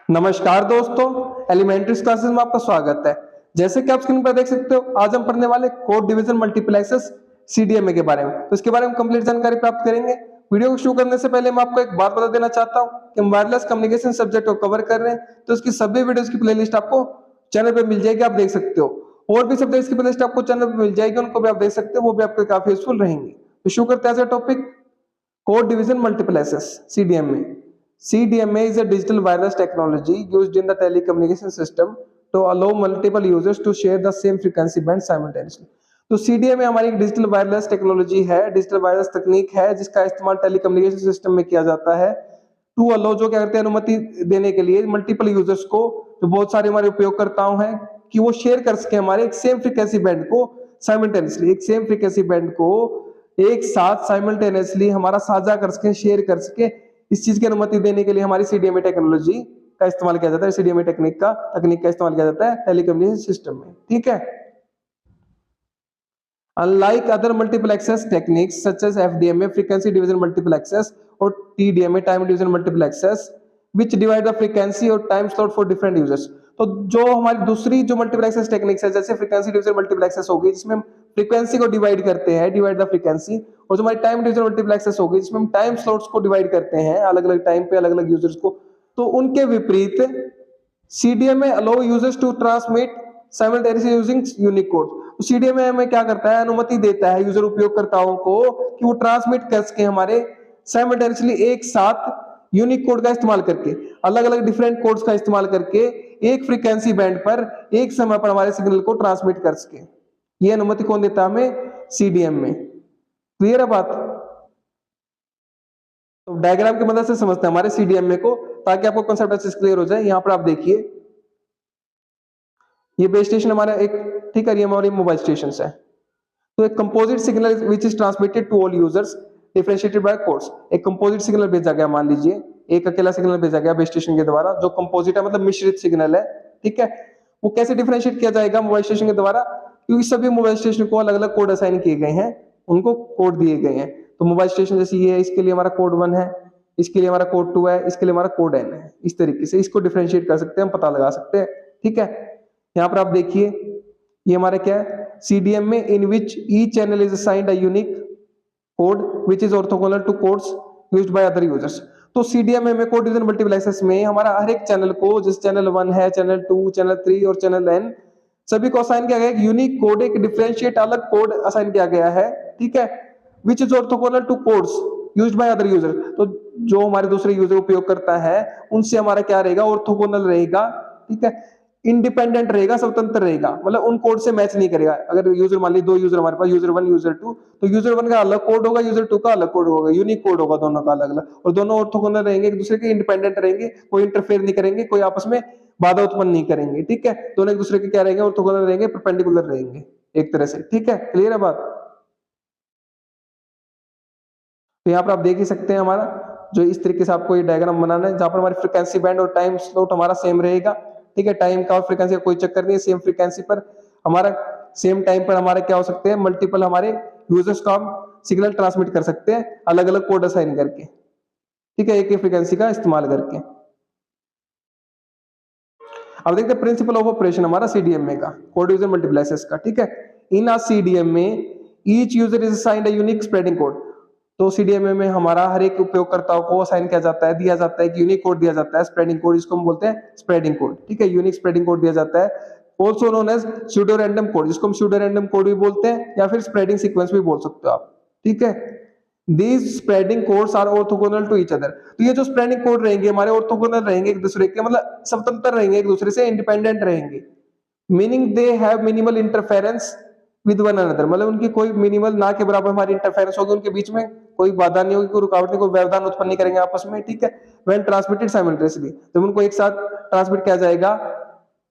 नमस्कार दोस्तों, elementary classes में आपका स्वागत है। जैसे कि आप स्क्रीन पर देख सकते हो, आज हम पढ़ने वाले कोड डिवीजन मल्टीप्लेक्सेस सीडीएमए के बारे में। तो इसके बारे में कंप्लीट जानकारी प्राप्त करेंगे। वीडियो को शुरू करने से पहले मैं आपको एक बात बता देना चाहता हूं कि हम वायरलेस कम्युनिकेशन सब्जेक्ट को कवर कर रहे हैं, तो इसकी सभी वीडियोस की प्लेलिस्ट आपको चैनल पे मिल जाएगी, आप देख सकते हो। और भी सब्जेक्ट्स की प्लेलिस्ट आपको चैनल पे मिल जाएगी, उनको भी आप देख सकते हो, वो भी आपके काफी यूजफुल रहेंगे। तो शुरू करते हैं topic code division multiplexes CDMA. CDMA is a digital wireless technology used in the telecommunication system to allow multiple users to share the same frequency band simultaneously. तो CDMA हमारी एक डिजिटल वायरलेस टेक्नोलॉजी है, digital wireless तकनीक है, जिसका इस्तेमाल telecommunication system में किया जाता है टू अलाउ, जो क्या करते हैं, अनुमति देने के लिए मल्टीपल यूजर्स को, जो बहुत सारे हमारे उपयोगकर्ताओं हैं, कि वो शेयर कर सके हमारे एक सेम फ्रीक्वेंसी बैंड को साइमल्टेनियसली, एक सेम फ्रीक्वेंसी बैंड को एक साथ साइमल्टेनियसली हमारा साझा कर सके, शेयर कर सके। इस चीज की अनुमति देने के लिए हमारी सीडीएमए टेक्नोलॉजी का इस्तेमाल किया जाता है, सीडीएमए तकनीक का इस्तेमाल किया जाता है टेलीकम्युनिकेशन सिस्टम में। ठीक है। Unlike other multiplexes techniques such as FDMA frequency division multiplexes or TDMA time division multiplexes which divide the frequency और time slot for different users, तो जो हमारी दूसरी जो मल्टीप्लेक्सेस टेक्निक्स है, जैसे फ्रीक्वेंसी डिवीजन मल्टीप्लेक्सेस होगी जिसमें हम फ्रीक्वेंसी को डिवाइड करते हैं, डिवाइड द फ्रीक्वेंसी, और जो हमारी टाइम डिवीजन मल्टीप्लेक्सेस होगी जिसमें हम टाइम स्लॉट्स को डिवाइड करते हैं अलग अलग टाइम पे अलग अलग यूजर्स को, तो उनके विपरीत CDMA allow users to transmit simultaneously using unique code. तो सीडीएमए हमें क्या करता है, अनुमति देता है यूजर उपयोगकर्ताओं को कि वो ट्रांसमिट कर सके हमारे साइमल्टेनियसली एक साथ यूनिक कोड का इस्तेमाल करके, अलग अलग डिफरेंट कोड्स का इस्तेमाल करके एक फ्रीक्वेंसी बैंड पर एक समय पर हमारे सिग्नल को ट्रांसमिट कर सके। ये अनुमति कौन देता है हमें? सीडीएमए। क्लियर है बात? तो डायग्राम की मदद से समझते हैं हमारे सीडीएमए को, ताकि आपको कांसेप्ट अच्छे से क्लियर हो जाए। यहां पर आप देखिए, ये बेस स्टेशन हमारा एक, ठीक है, ये हमारी मोबाइल स्टेशन है। तो एक composite signal which is transmitted to all users differentiated by codes. एक कंपोजिट सिग्नल भेजा गया, मान लीजिए एक अकेला सिग्नल भेजा गया बेस स्टेशन के द्वारा, जो कंपोजिट है मतलब मिश्रित सिग्नल है। ठीक है। वो कैसे डिफरेंशिएट किया जाएगा मोबाइल स्टेशन के द्वारा? क्योंकि सभी मोबाइल स्टेशन को अलग अलग कोड असाइन किए गए हैं, उनको कोड दिए गए हैं। तो मोबाइल स्टेशन जैसे ये है, इसके लिए हमारा कोड 1 है, इसके लिए हमारा कोड 2 है, इसके लिए हमारा कोड n है। इस तरीके से इसको डिफरेंशिएट कर सकते हैं, हम पता लगा सकते हैं। ठीक है। यहाँ पर आप देखिए, ये हमारा क्या है, CDM में in which each channel is assigned a unique code which is orthogonal to codes used by other users. तो CDMA में कोड डिवीजन मल्टीप्लेक्सेस में हमारा हर एक चैनल को, जैसे चैनल 1 है, चैनल 2, चैनल 3 और चैनल n, सभी को असाइन किया गया एक यूनिक कोड, एक डिफरेंशिएट अलग कोड असाइन किया गया है। ठीक है। Which is orthogonal to codes used by other user. तो जो हमारे दूसरे यूजर उपयोग करता है उनसे हमारा क्या रहेगा? ऑर्थोगोनल रहेगा। ठीक है। इंडिपेंडेंट रहेगा, स्वतंत्र रहेगा, मतलब उन कोड से मैच नहीं करेगा। अगर यूजर, मान ली 2 यूजर हमारे पास, यूजर 1 यूजर 2, तो यूजर 1 का अलग कोड होगा, यूजर 2 का अलग कोड होगा, यूनिक कोड होगा दोनों का अलग अलग, और दोनों ऑर्थोगोनल रहेंगे, एक दूसरे के इंडिपेंडेंट रहेंगे, कोई इंटरफेयर नहीं करेंगे, कोई आपस में बाधा उत्पन्न नहीं करेंगे। ठीक है। दोनों एक दूसरे के क्या रहेंगे? ऑर्थोगोनल रहेंगे, परपेंडिकुलर रहेंगे एक तरह से। ठीक है। क्लियर है बात? तो यहाँ पर आप देख ही सकते हैं हमारा जो इस तरीके से आपको ये डायग्राम बनाना है, जहां पर हमारी फ्रीक्वेंसी बैंड और टाइम स्लॉट हमारा सेम रहेगा। ठीक है। टाइम का और फ्रीक्वेंसी का कोई चक्कर नहीं है, सेम फ्रीक्वेंसी पर हमारा, सेम टाइम पर हमारे क्या हो सकते हैं, मल्टीपल हमारे यूजर्स का हम सिग्नल ट्रांसमिट कर सकते हैं अलग अलग कोड असाइन करके। ठीक है। एक ही फ्रीक्वेंसी का इस्तेमाल करके। अब देखते हैं प्रिंसिपल ऑफ ऑपरेशन हमारा सीडीएमए का, कोड डिवीजन मल्टीप्लेक्सेस का। ठीक है। In a CDMA each user is assigned a unique spreading code. तो सीडीएमए में हमारा हर एक उपयोगकर्ताओं को असाइन किया जाता है, दिया जाता है, एक यूनिक कोड दिया जाता है, स्प्रेडिंग कोड, इसको हम बोलते हैं स्प्रेडिंग कोड। ठीक है। यूनिक स्प्रेडिंग कोड दिया जाता है, also known as pseudo random code, जिसको हम स्यूडो रैंडम कोड भी बोलते हैं, या फिर स्प्रेडिंग सीक्वेंस भी बोल सकते हो आप। ठीक है। These spreading codes are orthogonal to each other। तो ये जो स्प्रेडिंग कोड रहेंगे हमारे ऑर्थोगोनल रहेंगे एक दूसरे के, मतलब स्वतंत्र रहेंगे, एक दूसरे से इंडिपेंडेंट रहेंगे। Meaning they have minimal interference with one another, मतलब उनकी कोई मिनिमल, ना के बराबर हमारी इंटरफेरेंस होगी, उनके बीच में कोई बाधा नहीं होगी, कोई रुकावट नहीं, कोई व्यवधान उत्पन्न नहीं करेंगे आपस में। ठीक है। व्हेन ट्रांसमिटेड साइमल्टेनियसली, जब उनको एक साथ ट्रांसमिट किया जाएगा,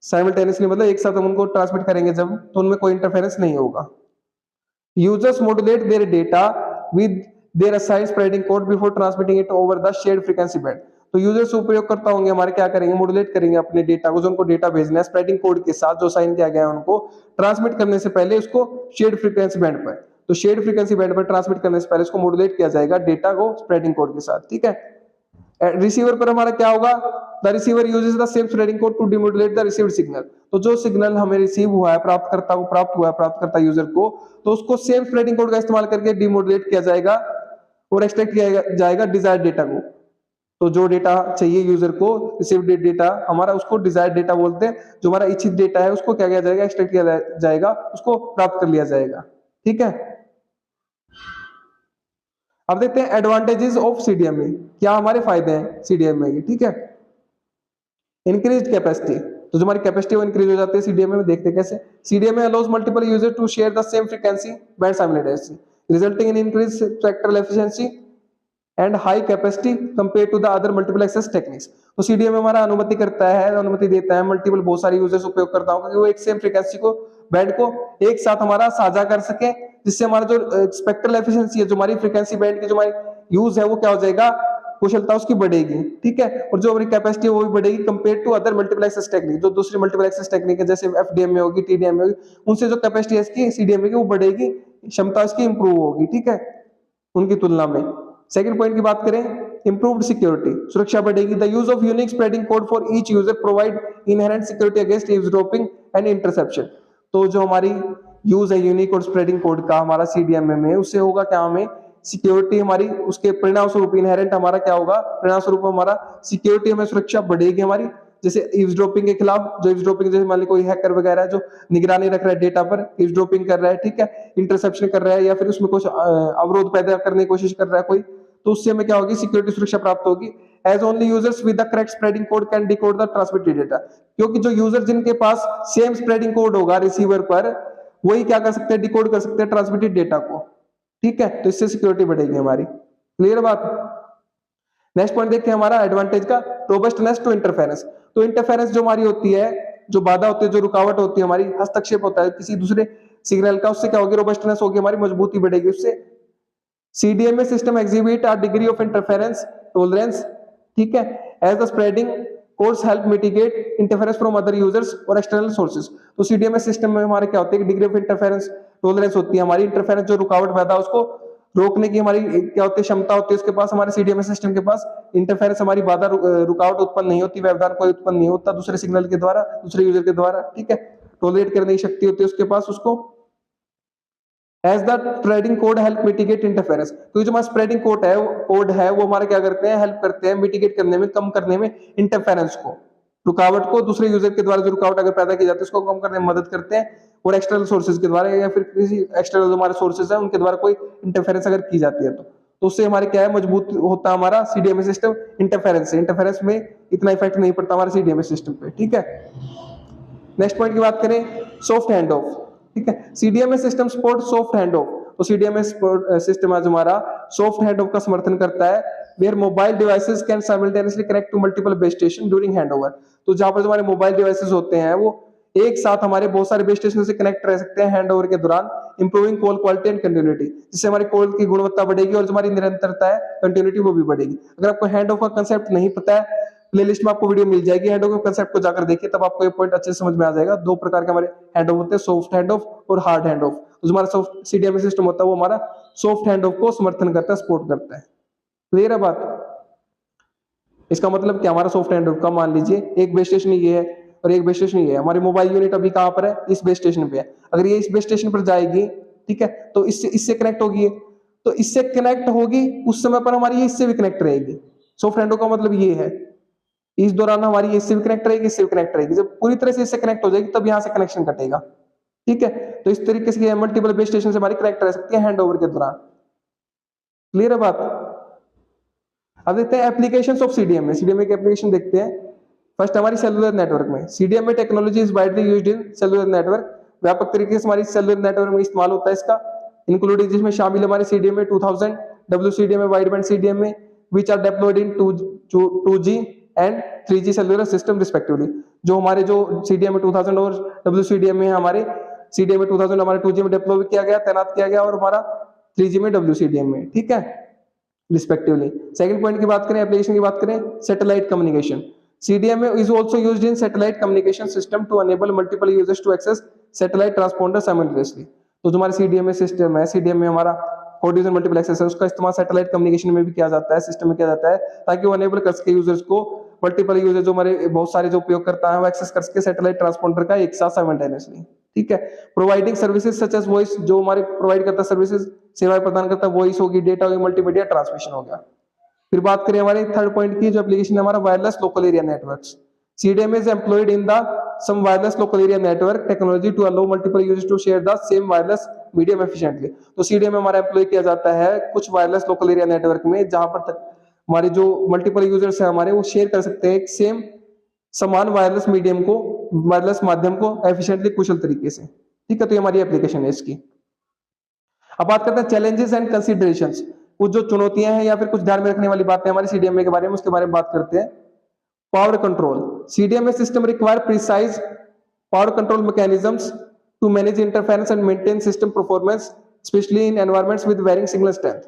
साइमल्टेनियसली मतलब एक साथ हम उनको ट्रांसमिट करेंगे जब, तो उनमें कोई इंटरफेरेंस नहीं होगा। Users modulate there data with their assigned spreading code before transmitting it over the shared frequency band. तो यूजर्स उपयोग करता होंगे हमारे, क्या करेंगे, मॉड्यूलेट करेंगे अपने डेटा को, जो उनको डेटा भेजना है स्प्रेडिंग कोड के साथ जो असाइन किया गया है, उनको ट्रांसमिट करने से पहले उसको शेयर्ड फ्रीक्वेंसी बैंड पर, तो शेयर्ड फ्रीक्वेंसी बैंड पर ट्रांसमिट करने से पहले उसको मॉड्यूलेट किया जाएगा डेटा को स्प्रेडिंग कोड के साथ। ठीक है। रिसीवर पर हमारा क्या होगा, the receiver uses the same spreading code to demodulate the received signal. तो जो सिग्नल हमें रिसीव हुआ है, प्राप्त करता यूजर को, तो उसको सेम स्प्रेडिंग कोड का इस्तेमाल करके डिमोडुलेट किया जाएगा और एक्सट्रैक्ट किया जाएगा डिजायर्ड डेटा को। तो जो डेटा चाहिए यूजर को, रिसीव्ड डेटा हमारा, उसको डिजायर्ड डेटा बोलते हैं। जो हमारा इच्छित डेटा है उसको क्या किया जाएगा, एक्सट्रैक्ट किया जाएगा, उसको प्राप्त कर लिया जाएगा। ठीक है, अब देखते हैं एडवांटेजेस ऑफ सीडीएमए, क्या हमारे फायदे हैं सीडीएमए के। ठीक है, इंक्रीज कैपेसिटी, तो जो हमारी कैपेसिटी वो इंक्रीज हो जाती है सीडीएमए में। देखते हैं कैसे। CDMA allows multiple user to share the same frequency band simultaneously, resulting in increase spectral efficiency and high capacity compare to the other multiple access techniques. तो सीडीएमए हमारा अनुमति करता है, अनुमति देता है मल्टीपल, बहुत सारे यूजर्स उपयोगकर्ताओं को, कि वो एक सेम फ्रीक्वेंसी को, बैंड को एक साथ हमारा साझा कर सके, जिससे हमारा जो स्पेक्ट्रल एफिशिएंसी है, जो हमारी फ्रीक्वेंसी बैंड की जो हमारी यूज है, वो क्या हो जाएगा, कुशलता उसकी बढ़ेगी। ठीक है, और जो हमारी कैपेसिटी है वो भी बढ़ेगी compare to other multiple access technique. जो दूसरी मल्टीपल एक्सेस टेक्निक है जैसे एफडीएमए होगी, टीडीएमए होगी, उनसे जो कैपेसिटी है इसकी सीडीएमए की वो बढ़ेगी, क्षमता इसकी इंप्रूव होगी। ठीक है, उनकी तुलना में। सेकंड पॉइंट की बात करें, इंप्रूव्ड सिक्योरिटी, सुरक्षा बढ़ेगी। The use of unique spreading code for each user provide inherent security against eavesdropping and interception. तो जो हमारी यूज है यूनिक और स्प्रेडिंग कोड का हमारा सीडीएमए में, उससे होगा क्या, हमें सिक्योरिटी हमारी, उसके परिणाम स्वरूप इनहेरेंट हमारा क्या होगा, परिणाम स्वरूप हमारा सिक्योरिटी, हमें सुरक्षा बढ़ेगी हमारी। जैसे ईव्सड्रॉपिंग के खिलाफ, जो ईव्सड्रॉपिंग, जैसे मान ली कोई हैकर वगैरह है जो निगरानी रख रहा है डेटा पर, ईव्सड्रॉपिंग कर रहा है, ठीक है, इंटरसेप्शन कर रहा है, या फिर उसमें कुछ अवरोध पैदा करने की कोशिश कर रहा है कोई, तो उससे हमें क्या होगी, सिक्योरिटी सुरक्षा प्राप्त होगी। As only users with the correct spreading code can decode the transmitted data, क्योंकि जो यूजर जिनके पास सेम स्प्रेडिंग कोड होगा रिसीवर पर, वही क्या कर सकते हैं, डिकोड कर सकते हैं ट्रांसमिटेड डेटा को। ठीक है, तो इससे सिक्योरिटी बढ़ेगी हमारी। क्लियर बात। नेक्स्ट पॉइंट देखते हैं हमारा एडवांटेज का, रोबस्टनेस टू इंटरफेरेंस। तो इंटरफेरेंस जो हमारी होती है, जो बाधा होती है, जो रुकावट होती है हमारी, हस्तक्षेप होता है किसी दूसरे सिग्नल का, उससे क्या होगी, रोबस्टनेस होगी हमारी, मजबूती बढ़ेगी उससे। CDMA system exhibit a degree of interference tolerance, ठीक है, as the spreading codes help mitigate interference from other users और external sources। तो CDMA system में हमारे क्या होते हैं, डिग्री ऑफ इंटरफेरेंस टॉलरेंस होती है हमारी, इंटरफेरेंस जो रुकावट पैदा है उसको रोकने की हमारी क्या होती है, क्षमता होती है उसके पास, हमारे CDMA सिस्टम के पास। इंटरफेरेंस हमारी बाधा रुकावट उत्पन्न नहीं होती, व्यवधान कोई उत्पन्न नहीं होता दूसरे सिग्नल के द्वारा, दूसरे यूजर के द्वारा। ठीक है, टॉलरेट करने की शक्ति होती है उसके पास उसको। As the spreading code help mitigate interference, तो जो हमारा स्प्रेडिंग कोड है वो हमारे क्या करते हैं, हेल्प करते हैं मिटिगेट करने में, कम करने में इंटरफेरेंस को, रुकावट को, दूसरे यूजर के द्वारा जो रुकावट अगर पैदा की जाती है उसको कम करने में मदद करते हैं। और एक्सटर्नल सोर्सेज के द्वारा या फिर किसी एक्सटर्नल जो हमारे सोर्सेज है उनके द्वारा कोई इंटरफेरेंस अगर की जाती है तो उससे हमारे क्या है, मजबूत होता है हमारा सीडीएमए सिस्टम इंटरफेरेंस से। इंटरफेरेंस में इतना इफेक्ट नहीं पड़ता हमारे सीडीएमए सिस्टम पे। ठीक है, नेक्स्ट पॉइंट की बात करें, सॉफ्ट हैंड ऑफ। ठीक है, CDMA system support soft hand off. तो सीडीएमए सिस्टम आज हमारा सॉफ्ट हैंड ऑफ का समर्थन करता है, where mobile devices can simultaneously connect to multiple base station during handover. तो जहां पर हमारे मोबाइल डिवाइसेस होते हैं वो एक साथ हमारे बहुत सारे बेस स्टेशन से कनेक्ट रह सकते हैं हैंडओवर के दौरान, improving call quality and continuity, जिससे हमारी कॉल की गुणवत्ता बढ़ेगी और जो हमारी निरंतरता है, कंटिन्यूटी, वो भी बढ़ेगी। अगर आपको हैंड ऑफ का कंसेप्ट नहीं पता है, प्लेलिस्ट में आपको वीडियो मिल जाएगी हैंड ऑफ के कंसेप्ट को जाकर देखिए, तब आपको ये पॉइंट अच्छे से समझ में आ जाएगा। दो प्रकार के हमारे हैंड ऑफ होते हैं, सॉफ्ट हैंड ऑफ और हार्ड हैंड ऑफ। तो जो हमारा सॉफ्ट सीडीएमए सिस्टम होता है वो हमारा सॉफ्ट हैंड ऑफ को समर्थन करता है, सपोर्ट करता है। क्लियर है बात। इसका मतलब क्या, हमारा सॉफ्ट हैंड ऑफ का मान लीजिए एक बेस स्टेशन ये है और एक बेस स्टेशन ये है, हमारी मोबाइल यूनिट अभी कहां पर है, इस बेस स्टेशन पे है। अगर ये इस बेस स्टेशन पर जाएगी, ठीक है, तो इससे कनेक्ट होगी, तो इससे कनेक्ट होगी उस समय पर हमारी ये इससे भी कनेक्ट रहेगी। सॉफ्ट हैंड ऑफ का मतलब ये है, इस दौरान हमारी इससे भी कनेक्ट रहेगी, इससे भी कनेक्ट रहेगी। जब पूरी तरह से इससे कनेक्ट हो जाएगी तब यहां से कनेक्शन कटेगा। ठीक है, तो इस तरीके से मल्टीपल बेस स्टेशन से हमारी कनेक्ट रह सकती है हैंड ओवर के दौरान। क्लियर है बात। अब देखते हैं एप्लीकेशंस ऑफ सीडीएमए। सीडीएमए के एप्लीकेशन देखते हैं। फर्स्ट हमारी सेलुलर नेटवर्क में, CDMA technology is widely used in cellular network. व्यापक तरीके से हमारी सेलुलर नेटवर्क में इस्तेमाल होता है इसका, इंक्लूडिंग जिसमें शामिल हमारे CDMA 2000, WCDMA wide band CDMA which are deployed in 2G and 3G cellular system respectively. जो हमारे जो CDMA 2000 और WCDMA है, हमारे CDMA 2000 हमारे 2G में डिप्लॉय किया गया, तैनात किया गया, और हमारा 3G में WCDMA, ठीक है, रिस्पेक्टिवली। सेकंड पॉइंट की बात करें, एप्लीकेशन की बात करें, satellite communication. CDMA is also used in satellite communication system to enable multiple users to access satellite transponder simultaneously। तो जो हमारे CDMA सिस्टम है, CDMA हमारा कोड यूजर मल्टीप्लेक्सर्स है उसका इस्तेमाल सैटेलाइट कम्युनिकेशन में भी किया जाता है, सिस्टम में किया जाता है, ताकि वो अनेबल कर सके यूजर्स को, मल्टीपल यूजर जो हमारे बहुत सारे जो उपयोग करता है वो एक्सेस कर सके सैटेलाइट ट्रांसपोंडर का एक साथ साइमल्टेनियसली। ठीक है, providing services such as voice, जो हमारे प्रोवाइड करता है सर्विसेज, सेवाएं प्रदान करता है, वॉइस होगी, डेटा होगी, मल्टीमीडिया ट्रांसमिशन हो गया। फिर बात करें हमारे थर्ड पॉइंट की, जो एप्लीकेशन है हमारा wireless local area networks. CDMA is employed in the some wireless local area network technology to allow multiple users to share the same wireless medium efficiently। तो CDMA हमारा एम्प्लॉय किया जाता है कुछ वायरलेस लोकल एरिया नेटवर्क में, जहां पर हमारे जो मल्टीपल यूजर्स है हमारे, वो शेयर कर सकते हैं एक सेम समान वायरलेस मीडियम को, वायरलेस माध्यम को एफिशिएंटली, कुशल तरीके से। ठीक है, तो ये हमारी एप्लीकेशन है इसकी। अब बात करते हैं चैलेंजेस एंड कंसीडरेशंस, कुछ जो चुनौतियां हैं या फिर कुछ ध्यान में रखने वाली बातें हमारी CDMA के बारे में, उसके बारे में बात करते हैं। Power control. CDMA system require precise power control mechanisms to manage interference and maintain system performance, especially in environments with varying signal strength।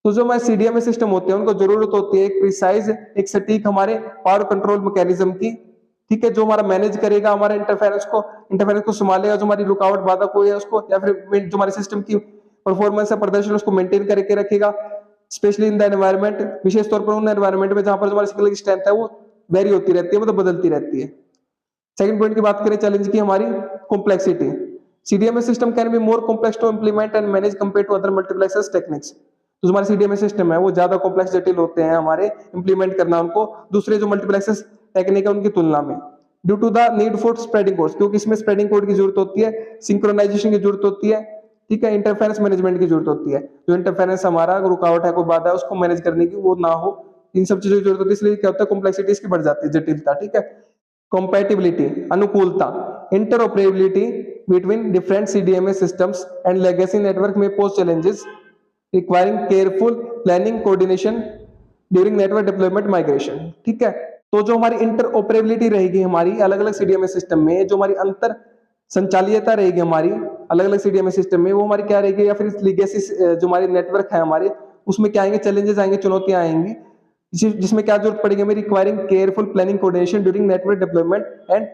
तो जो हमारे CDMA सिस्टम होते हैं उनको जरूरत होती है एक प्रिसाइज, एक सटीक हमारे पावर कंट्रोल मैकेनिज्म की। ठीक है, जो हमारा मैनेज करेगा हमारे इंटरफेरेंस को संभालेगा, जो हमारी रुकावट बाधा को है उसको, या फिर जो हमारे सिस्टम की परफॉर्मेंस है, प्रदर्शन, उसको मेंटेन करके रखेगा, स्पेशली इन द एनवायरमेंट, विशेष तौर पर उन एनवायरमेंट में जहां पर हमारी सिग्नल की स्ट्रेंथ है वो वेरी होती रहती है, मतलब बदलती रहती है। सेकंड पॉइंट की बात करें चैलेंज की, हमारी complexity. CDMA system can be more complex to implement and manage compare to other multiplexers techniques. तो हमारे CDMA सिस्टम है वो ज्यादा कॉम्प्लेक्स, जटिल होते हैं हमारे इंप्लीमेंट करना उनको दूसरे जो मल्टीप्लेक्सर्स टेक्निक है उनकी तुलना में, due to the need for spreading codes, क्योंकि इसमें स्प्रेडिंग कोड की जरूरत होती है, सिंक्रोनाइजेशन की जरूरत होती है। ठीक है, इंटरफेरेंस मैनेजमेंट की जरूरत होती है, जो इंटरफेरेंस हमारा रुकावट है, कोई बाधा है, उसको मैनेज करने की वो ना हो, इन सब चीजों की जरूरत होती है, इसलिए क्या होता है कॉम्प्लेक्सिटी इसकी बढ़ जाती है, जटिलता। ठीक है, कंपैटिबिलिटी, अनुकूलता, interoperability between different CDMA systems and legacy network में pose challenges requiring careful planning coordination during network deployment migration. ठीक है, तो जो हमारी इंटरऑपरेबिलिटी रहेगी हमारी अलग अलग CDMA सिस्टम में, जो हमारी अंतर संचालियता रहेगी हमारी अलग अलग CDMA सिस्टम में, वो हमारी क्या रहेगी, या फिर लेगेसी जो हमारी नेटवर्क है हमारे, उसमें क्या आएंगे, चैलेंजेस आएंगे, चुनौतियां आएंगी, जिसमें क्या जरूरत पड़ेगी हमें, requiring careful planning coordination during network development and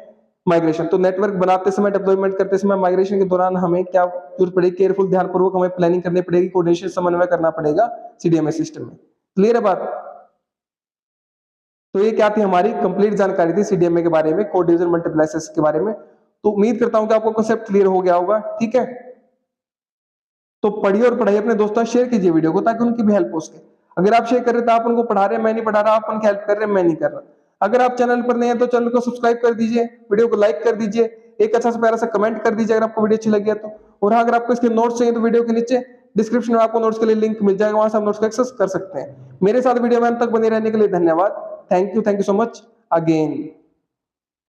migration. तो नेटवर्क बनाते समय, डेवलपमेंट करते समय, माइग्रेशन के दौरान हमें क्या जरूरत पड़ेगी, केयरफुल, ध्यानपूर्वक हमें प्लानिंग करनी पड़ेगी, कोऑर्डिनेशन, समन्वय करना पड़ेगा CDMA सिस्टम में। क्लियर है बात? तो ये क्या थी हमारी कंप्लीट जानकारी थी CDMA के बारे में, कोड डिवीजन मल्टीप्लेक्सर्स के बारे में। तो उम्मीद करता हूं कि आपको कांसेप्ट क्लियर हो गया होगा। ठीक है, तो पढ़िए और पढ़ाइए, अपने दोस्तों शेयर कीजिए वीडियो को, ताकि उनकी भी हेल्प हो सके। अगर आप शेयर कर रहे हैं तो आप उनको पढ़ा रहे हैं, मैं नहीं पढ़ा रहा, आप उनकी हेल्प कर रहे हैं, मैं नहीं कर रहा। अगर आप चैनल पर नहीं है तो चैनल को सब्सक्राइब कर दीजिए, वीडियो को लाइक कर दीजिए, एक अच्छा सा प्यारा सा कमेंट कर दीजिए अगर आपको वीडियो अच्छी लगी है तो। और हाँ, अगर आपको इसके नोट्स चाहिए तो वीडियो के नीचे डिस्क्रिप्शन में आपको नोट्स के लिए लिंक मिल जाएगा, वहां से आप नोट्स को एक्सेस कर सकते हैं। मेरे साथ वीडियो में अंत तक बने रहने के लिए धन्यवाद। Thank you so much again.